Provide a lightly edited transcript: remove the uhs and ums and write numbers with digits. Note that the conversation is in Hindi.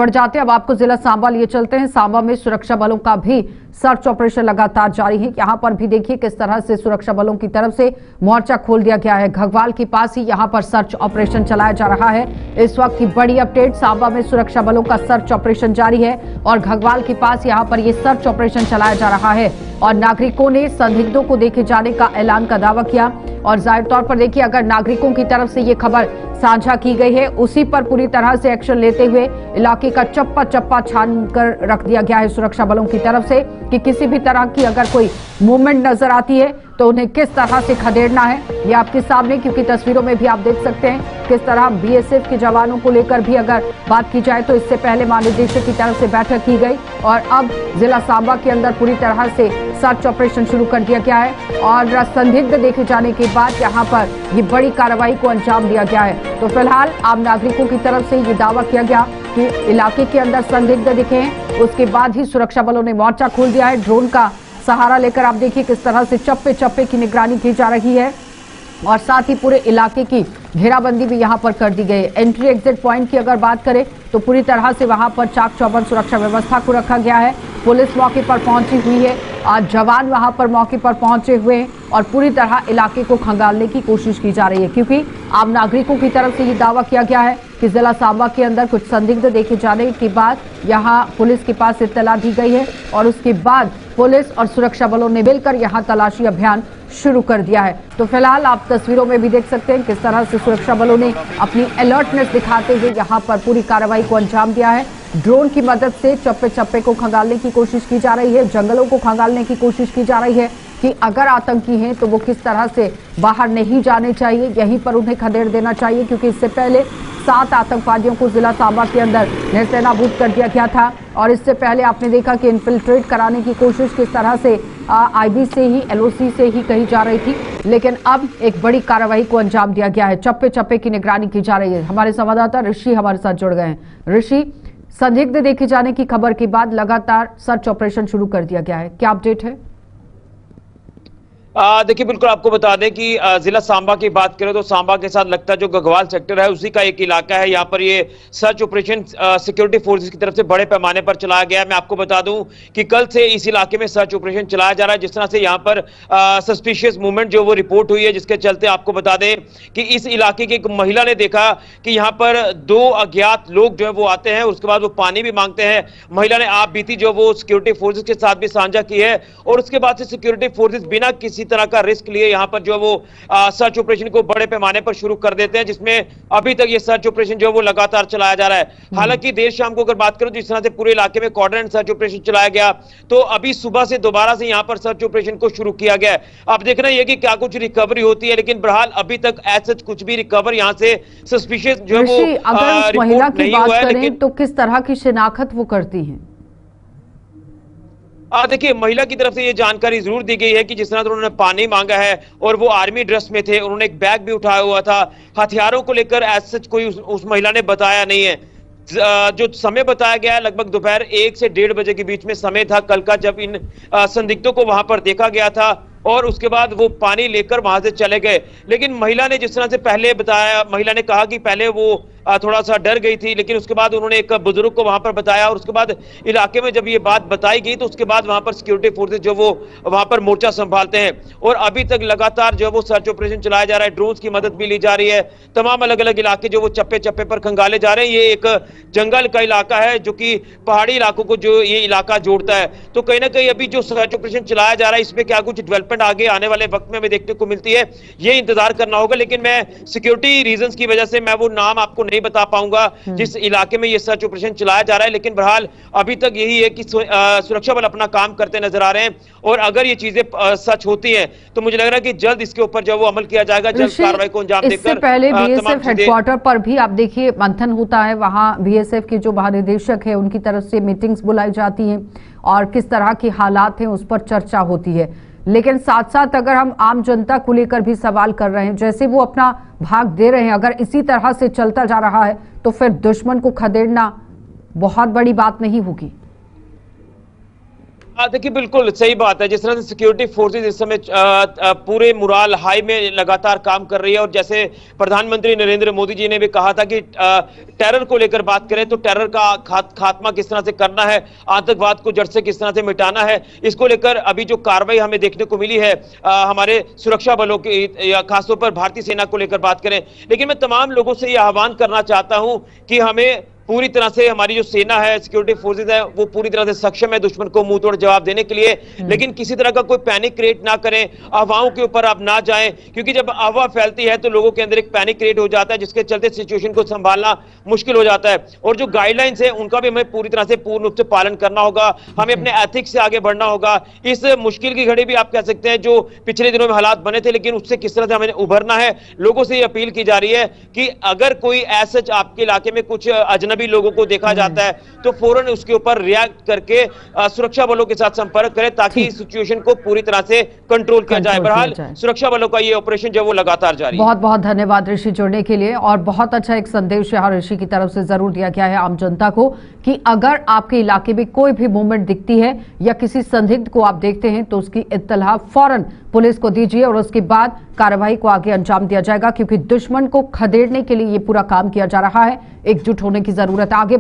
बढ़ जाते हैं अब आपको जिला सांबा लिए चलते हैं। सांबा में सुरक्षा बलों का भी सर्च ऑपरेशन लगातार जारी है। यहां पर भी देखिए किस तरह से सुरक्षा बलों की तरफ से मोर्चा खोल दिया गया है। घगवाल के पास ही यहां पर सर्च ऑपरेशन चलाया जा रहा है। इस वक्त की बड़ी अपडेट, सांबा में सुरक्षा बलों का सर्च ऑपरेशन जारी है और घगवाल के पास यहां पर यह सर्च ऑपरेशन चलाया जा रहा है और नागरिकों ने संदिग्धों को देखे जाने का ऐलान का दावा किया। और जाहिर तौर पर देखिए अगर नागरिकों की तरफ से ये खबर साझा की गई है उसी पर पूरी तरह से एक्शन लेते हुए इलाके का चप्पा चप्पा छान कर रख दिया गया है सुरक्षा बलों की तरफ से कि किसी भी तरह की अगर कोई मूवमेंट नजर आती है तो उन्हें किस तरह से खदेड़ना है ये आपके सामने, क्योंकि तस्वीरों में भी आप देख सकते हैं किस तरह बीएसएफ के जवानों को लेकर भी अगर बात की जाए तो इससे पहले महानिदेशक की तरफ से बैठक की गई और अब जिला सांबा के अंदर पूरी तरह से सर्च ऑपरेशन शुरू कर दिया गया है और संदिग्ध देखे जाने के बाद यहाँ पर ये बड़ी कार्रवाई को अंजाम दिया गया है। तो फिलहाल आम नागरिकों की तरफ से ये दावा किया गया कि इलाके के अंदर संदिग्ध दिखे हैं, उसके बाद ही सुरक्षा बलों ने मोर्चा खोल दिया है। ड्रोन का सहारा लेकर आप देखिए किस तरह से चप्पे चप्पे की निगरानी की जा रही है और साथ ही पूरे इलाके की घेराबंदी भी यहां पर कर दी गई है। एंट्री एग्जिट पॉइंट की अगर बात करें तो पूरी तरह से वहां पर चाक चौबंद सुरक्षा व्यवस्था को रखा गया है। पुलिस मौके पर पहुंची हुई है और जवान वहां पर मौके पर पहुंचे हुए हैं और पूरी तरह इलाके को खंगालने की कोशिश की जा रही है, क्योंकि आम नागरिकों की तरफ से ये दावा किया गया है कि जिला सांबा के अंदर कुछ संदिग्ध देखे जाने के बाद यहां पुलिस के पास इत्तला दी गई है और उसके बाद पुलिस और सुरक्षा बलों ने मिलकर यहां तलाशी अभियान शुरू कर दिया है। तो फिलहाल आप तस्वीरों में भी देख सकते हैं किस तरह से सुरक्षा बलों ने अपनी अलर्टनेस दिखाते हुए यहां पर पूरी कार्रवाई को अंजाम दिया है। ड्रोन की मदद से चप्पे चप्पे को खंगालने की कोशिश की जा रही है, जंगलों को खंगालने की कोशिश की जा रही है कि अगर आतंकी हैं तो वो किस तरह से बाहर नहीं जाने चाहिए, यहीं पर उन्हें खदेड़ देना चाहिए, क्योंकि इससे पहले 7 आतंकवादियों को जिला सांबा के अंदर नेस्तनाबूद कर दिया गया था और इससे पहले आपने देखा कि इन्फिल्ट्रेट कराने की कोशिश किस तरह से आईबी से ही एलओसी से ही कही जा रही थी, लेकिन अब एक बड़ी कार्रवाई को अंजाम दिया गया है। चप्पे चप्पे की निगरानी की जा रही है। हमारे संवाददाता ऋषि हमारे साथ जुड़ गए हैं। ऋषि, संदिग्ध देखे जाने की खबर के बाद लगातार सर्च ऑपरेशन शुरू कर दिया गया है, क्या अपडेट है? देखिए, बिल्कुल आपको बता दें कि जिला सांबा की बात करें तो सांबा के साथ लगता जो घगवाल सेक्टर है उसी का एक इलाका है। यहाँ पर ये सर्च ऑपरेशन सिक्योरिटी फोर्सेस की तरफ से बड़े पैमाने पर चलाया गया है। मैं आपको बता दूं कि कल से इस इलाके में सर्च ऑपरेशन चलाया जा रहा है। जिस तरह से यहाँ पर सस्पिशियस मूवमेंट जो वो रिपोर्ट हुई है, जिसके चलते आपको बता दें कि इस इलाके की एक महिला ने देखा कि यहाँ पर 2 अज्ञात लोग जो है वो आते हैं, उसके बाद वो पानी भी मांगते हैं। महिला ने आप बीती जो वो सिक्योरिटी फोर्सेस के साथ भी साझा की है और उसके बाद से सिक्योरिटी फोर्सेस बिना किसी तरह का रिस्क लिए यहां पर जो वो सर्च ऑपरेशन को बड़े पैमाने पर शुरू कर देते हैं, जिसमें अभी तक ये सर्च ऑपरेशन जो वो लगातार चलाया जा रहा है। हालांकि देर शाम को अगर बात करें तो इस तरह से पूरे इलाके में कॉर्डन सर्च ऑपरेशन चलाया गया, तो अभी सुबह से दोबारा से यहां पर सर्च ऑपरेशन को शुरू किया गया है। अब देखना यह कि क्या कुछ रिकवरी होती है, लेकिन बहरहाल अभी तक एज सच कुछ भी रिकवर यहां से सस्पिशियस जो है वो अगर महिला की बात करें तो किस तरह की शिनाख्त वो करती हैं? देखिए, महिला की तरफ से ये जानकारी जरूर दी गई है कि जिस तरह उन्होंने पानी मांगा है और वो आर्मी ड्रेस में थे, उन्होंने एक बैग भी उठाया हुआ था। हथियारों को लेकर एज सच कोई उस महिला ने बताया नहीं है। जो समय बताया गया है लगभग दोपहर 1 से 1:30 बजे के बीच में समय था कल का, जब इन संदिग्धों को वहां पर देखा गया था और उसके बाद वो पानी लेकर वहां से चले गए। लेकिन महिला ने जिस तरह से पहले बताया, महिला ने कहा कि पहले वो थोड़ा सा डर गई थी, लेकिन उसके बाद उन्होंने एक बुजुर्ग को वहां पर बताया और उसके बाद इलाके में जब ये बात बताई गई तो उसके बाद वहां पर सिक्योरिटी फोर्सेस जो वो वहां पर मोर्चा संभालते हैं और अभी तक लगातार जो वो सर्च ऑपरेशन चलाया जा रहा है। ड्रोन्स की मदद भी ली जा रही है। तमाम अलग अलग इलाके जो वो चप्पे चप्पे पर खंगाले जा रहे हैं। ये एक जंगल का इलाका है जो कि पहाड़ी इलाकों को जो ये इलाका जोड़ता है, तो कहीं ना कहीं अभी जो सर्च ऑपरेशन चलाया जा रहा है इसमें क्या कुछ डेवलपमेंट आगे आने वाले वक्त में हमें देखने को मिलती है, ये इंतजार करना होगा। लेकिन मैं सिक्योरिटी रीजंस की वजह से मैं वो नाम आपको नहीं बता पाऊंगा जिस इलाके में ये सर्च ऑपरेशन चलाया जा रहा है, लेकिन बहरहाल अभी तक यही है कि सुरक्षा बल अपना काम करते नजर आ रहे हैं और अगर ये चीजें सच होती हैं तो मुझे लग रहा है कि जल्द इसके ऊपर जो वो अमल किया जाएगा, जल्द कार्रवाई को अंजाम देकर। इससे पहले बीएसएफ हेडक्वार्टर पर भी आप देखिए मंथन होता है, वहां बीएसएफ के जो महानिदेशक है उनकी तरफ से मीटिंग्स बुलाई जाती हैं और किस तरह के हालात हैं उस पर चर्चा होती है। लेकिन साथ साथ अगर हम आम जनता को लेकर भी सवाल कर रहे हैं, जैसे वो अपना भाग दे रहे हैं, अगर इसी तरह से चलता जा रहा है तो फिर दुश्मन को खदेड़ना बहुत बड़ी बात नहीं होगी। देखिए बिल्कुल सही बात है। जिस तरह से सिक्योरिटी फोर्सेस इस समय पूरे मुराल हाई में लगातार काम कर रही है, और जैसे प्रधानमंत्री नरेंद्र मोदी जी ने भी कहा था कि टेरर को लेकर बात करें तो टेरर का खात्मा किस तरह से करना है, आतंकवाद को जड़ से किस तरह से मिटाना है, इसको लेकर अभी जो कार्रवाई हमें देखने को मिली है हमारे सुरक्षा बलों की, या खासतौर पर भारतीय सेना को लेकर बात करें। लेकिन मैं तमाम लोगों से यह आह्वान करना चाहता हूं कि हमें पूरी तरह से, हमारी जो सेना है, सिक्योरिटी फोर्सेस है, वो पूरी तरह से सक्षम है दुश्मन को मुंह तोड़ जवाब देने के लिए। लेकिन किसी तरह का कोई पैनिक क्रिएट ना करें, अफवाहों के ऊपर आप ना जाएं, क्योंकि जब अफवाह फैलती है तो लोगों के अंदर एक पैनिक क्रिएट हो जाता है, जिसके चलते सिचुएशन को संभालना मुश्किल हो जाता है। और जो गाइडलाइंस है उनका भी हमें पूरी तरह से पूर्ण रूप से पालन करना होगा। हमें अपने एथिक्स से आगे बढ़ना होगा। इस मुश्किल की घड़ी भी आप कह सकते हैं जो पिछले दिनों में हालात बने थे, लेकिन उससे किस तरह से हमें उभरना है। लोगों से ये अपील की जा रही है कि अगर कोई ऐसा आपके इलाके में कुछ अजनबी लोगों को देखा जाता है तो फौरन उसके ऊपर रिएक्ट करके सुरक्षा बलों के साथ संपर्क करें, ताकि इस सिचुएशन को पूरी तरह से कंट्रोल किया जाए। बहरहाल सुरक्षा बलों का ये ऑपरेशन जो वो लगातार जारी है। बहुत बहुत धन्यवाद ऋषि जुड़ने के लिए, और बहुत अच्छा एक संदेश यहाँ ऋषि की तरफ से जरूर दिया गया है आम जनता को कि अगर आपके इलाके में कोई भी मूवमेंट दिखती है या किसी संदिग्ध को आप देखते हैं तो उसकी इत्तला फौरन पुलिस को दीजिए, और उसके बाद कार्रवाई को आगे अंजाम दिया जाएगा, क्योंकि दुश्मन को खदेड़ने के लिए ये पूरा काम किया जा रहा है। एकजुट होने की जरूरत है। आगे